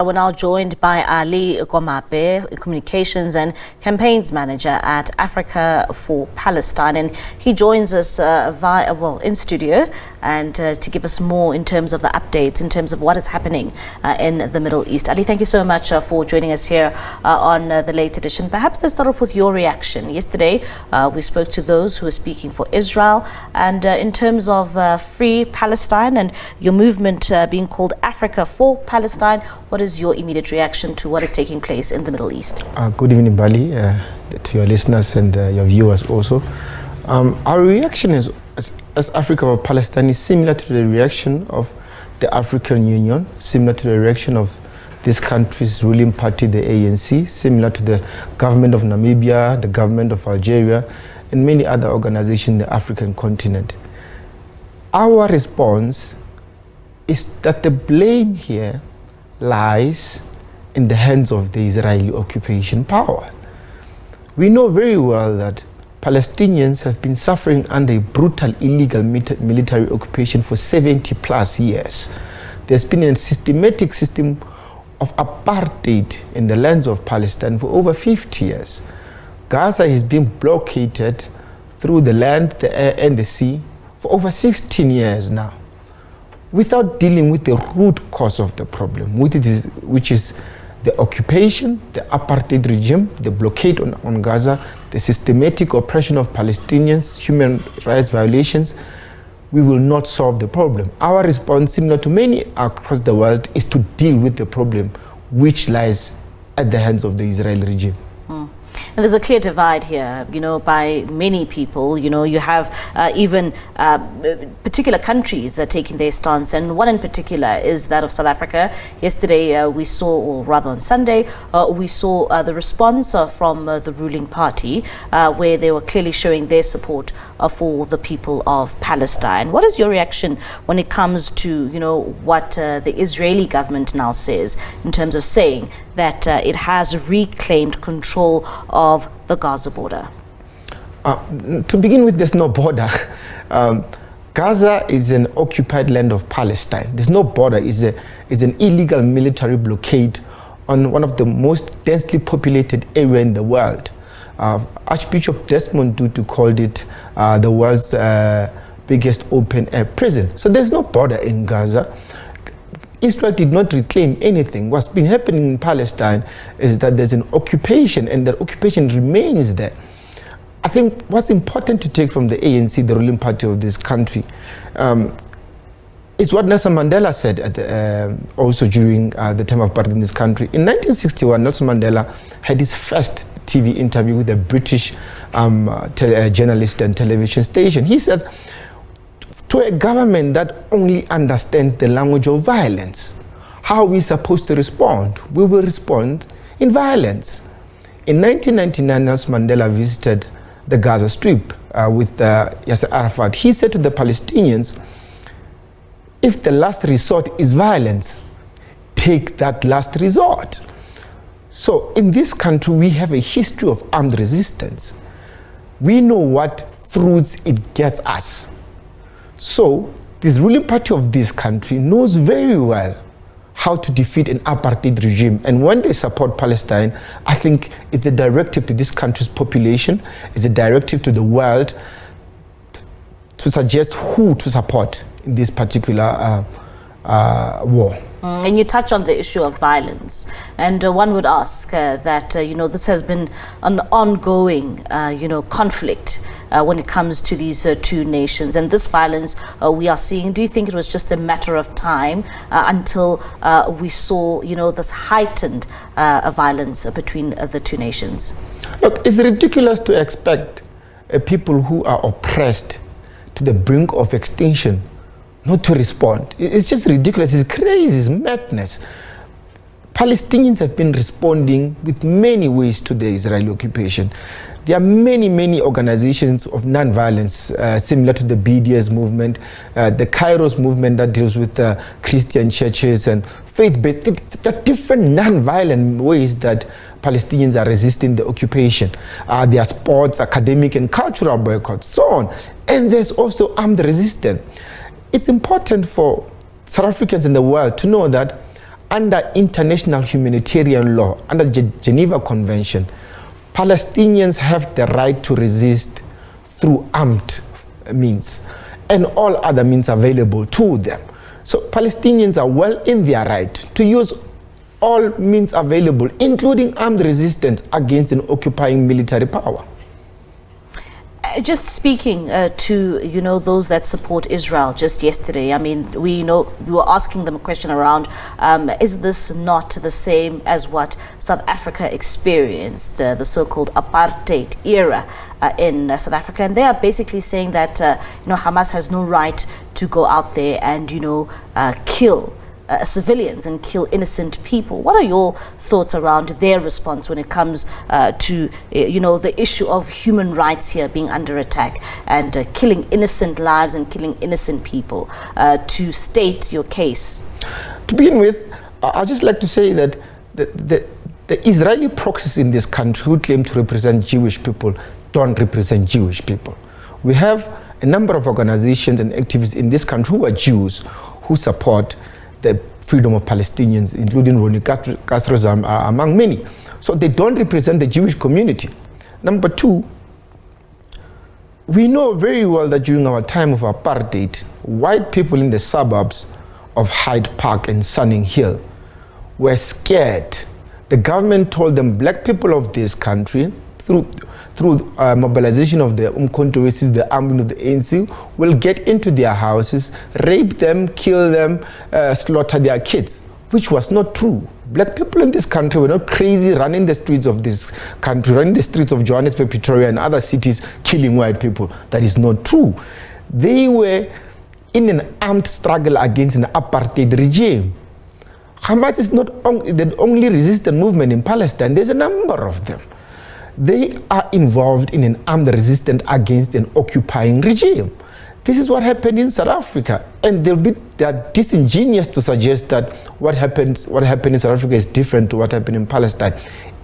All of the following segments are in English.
We're now joined by Alie Komape, Communications and Campaigns Manager at Africa for Palestine, and he joins us in studio and to give us more in terms of the updates, in terms of what is happening in the Middle East. Alie, thank you so much for joining us here on the late edition. Perhaps let's start off with your reaction. Yesterday, we spoke to those who are speaking for Israel, and in terms of Free Palestine and your movement being called Africa for Palestine, what is your immediate reaction to what is taking place in the Middle East? Good evening, Bali, to your listeners and your viewers also. Our reaction as Africa for Palestine is similar to the reaction of the African Union, similar to the reaction of this country's ruling party, the ANC, similar to the government of Namibia, the government of Algeria, and many other organizations in the African continent. Our response is that the blame here lies in the hands of the Israeli occupation power. We know very well that Palestinians have been suffering under a brutal illegal military occupation for 70 plus years. There's been a systematic system of apartheid in the lands of Palestine for over 50 years. Gaza has been blockaded through the land, the air and the sea for over 16 years now, without dealing with the root cause of the problem, which is the occupation, the apartheid regime, the blockade on Gaza, the systematic oppression of Palestinians, human rights violations. We will not solve the problem. Our response, similar to many across the world, is to deal with the problem which lies at the hands of the Israeli regime. And there's a clear divide here, by many people. You have even particular countries taking their stance, and one in particular is that of South Africa. Yesterday we saw, or rather on Sunday, we saw the response from the ruling party, where they were clearly showing their support for the people of Palestine. What is your reaction when it comes to, what the Israeli government now says in terms of saying that it has reclaimed control of the Gaza border? To begin with, there's no border. Gaza is an occupied land of Palestine. There's no border. It's an illegal military blockade on one of the most densely populated area in the world. Archbishop Desmond Tutu called it the world's biggest open-air prison. So there's no border in Gaza. Israel did not reclaim anything. What's been happening in Palestine is that there's an occupation, and that occupation remains there. I think what's important to take from the ANC, the ruling party of this country, is what Nelson Mandela said also during the time of apartheid in this country. In 1961, Nelson Mandela had his first TV interview with a British journalist and television station. He said, to a government that only understands the language of violence, how are we supposed to respond? We will respond in violence. In 1999, Nelson Mandela visited the Gaza Strip with Yasser Arafat. He said to the Palestinians, if the last resort is violence, take that last resort. So in this country, we have a history of armed resistance. We know what fruits it gets us. So this ruling party of this country knows very well how to defeat an apartheid regime. And when they support Palestine, I think it's the directive to this country's population, it's a directive to the world to suggest who to support in this particular war. And you touch on the issue of violence, and one would ask that this has been an ongoing conflict when it comes to these two nations, and this violence we are seeing. Do you think it was just a matter of time until we saw this heightened violence between the two nations? Look, it's ridiculous to expect people who are oppressed to the brink of extinction not to respond. It's just ridiculous. It's crazy. It's madness. Palestinians have been responding with many ways to the Israeli occupation. There are many organizations of non-violence, similar to the BDS movement, the Kairos movement that deals with Christian churches and faith-based. There are different non-violent ways that Palestinians are resisting the occupation. There are sports, academic and cultural boycotts, so on. And there's also armed resistance. It's important for South Africans in the world to know that under international humanitarian law, under the Geneva Convention, Palestinians have the right to resist through armed means and all other means available to them. So Palestinians are well in their right to use all means available, including armed resistance against an occupying military power. Just speaking to those that support Israel just yesterday, I mean, we were asking them a question around is this not the same as what South Africa experienced, the so-called apartheid era in South Africa, and they are basically saying that Hamas has no right to go out there and kill civilians and kill innocent people. What are your thoughts around their response when it comes to the issue of human rights here being under attack and killing innocent lives and killing innocent people? To state your case. To begin with, I'd just like to say that the Israeli proxies in this country who claim to represent Jewish people don't represent Jewish people. We have a number of organizations and activists in this country who are Jews who support the freedom of Palestinians, including Ronnie Castro's among many. So they don't represent the Jewish community. Number two, we know very well that during our time of apartheid, white people in the suburbs of Hyde Park and Sunning Hill were scared. The government told them black people of this country, through mobilization of the Umkhonto Wesizwe, the army of the ANC, will get into their houses, rape them, kill them, slaughter their kids, which was not true. Black people in this country were not crazy running the streets of this country, running the streets of Johannesburg, Pretoria, and other cities, killing white people. That is not true. They were in an armed struggle against an apartheid regime. Hamas is not the only resistance movement in Palestine. There's a number of them. They are involved in an armed resistance against an occupying regime. This is what happened in South Africa, and they are disingenuous to suggest that what happened in South Africa is different to what happened in Palestine.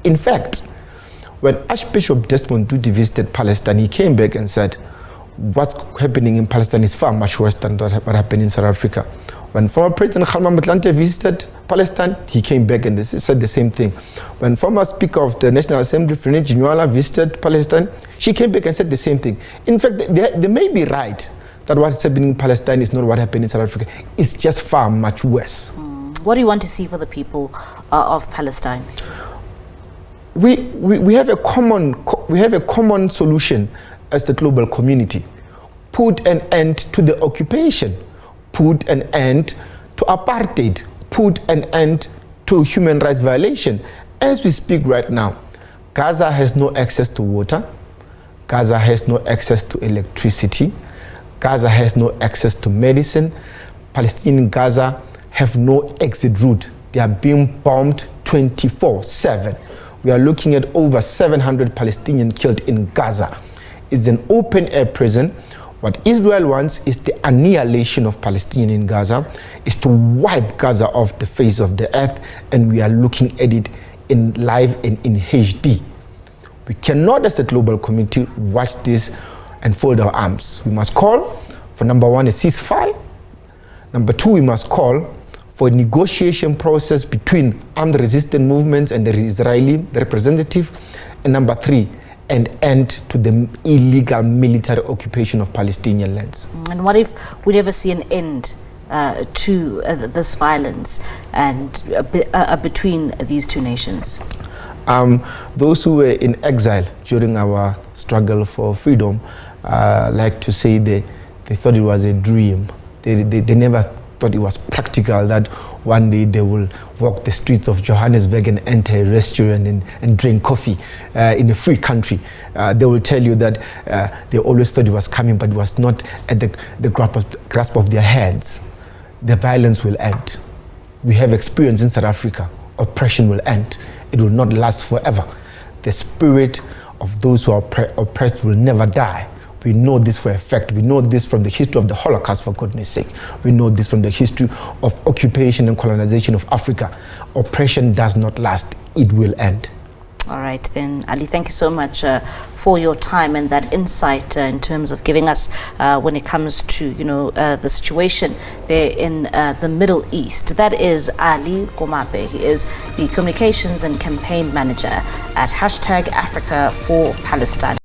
In fact, when Archbishop Desmond Tutu visited Palestine, he came back and said, what's happening in Palestine is far much worse than what happened in South Africa. When former President Kgalema Motlanthe visited Palestine, he came back and said the same thing. When former Speaker of the National Assembly, Frene Ginwala, visited Palestine, she came back and said the same thing. In fact, they may be right that what's happening in Palestine is not what happened in South Africa. It's just far much worse. What do you want to see for the people of Palestine? We have a common solution as the global community. Put an end to the occupation. Put an end to apartheid, put an end to human rights violation. As we speak right now, Gaza has no access to water, Gaza has no access to electricity, Gaza has no access to medicine. Palestinian Gaza have no exit route. They are being bombed 24/7. We are looking at over 700 Palestinians killed in Gaza. It's an open air prison. What Israel wants is the annihilation of Palestinians in Gaza, is to wipe Gaza off the face of the earth, and we are looking at it in live and in HD. We cannot, as the global community, watch this and fold our arms. We must call for, number one, a ceasefire. Number two, we must call for a negotiation process between armed resistance movements and the Israeli representative. And number three, an end to the illegal military occupation of Palestinian lands. And what if we never see an end to this violence and between these two nations? Those who were in exile during our struggle for freedom like to say they thought it was a dream. They never thought it was practical that one day they will walk the streets of Johannesburg and enter a restaurant and drink coffee in a free country. They will tell you that they always thought it was coming, but it was not at the grasp of their hands. The violence will end. We have experience in South Africa. Oppression will end. It will not last forever. The spirit of those who are oppressed will never die. We know this for a fact. We know this from the history of the Holocaust, for goodness sake. We know this from the history of occupation and colonization of Africa. Oppression does not last. It will end. All right, then, Ali, thank you so much for your time and that insight in terms of giving us when it comes to, the situation there in the Middle East. That is Alie Komape. He is the Communications and Campaign Manager at #Africa for Palestine.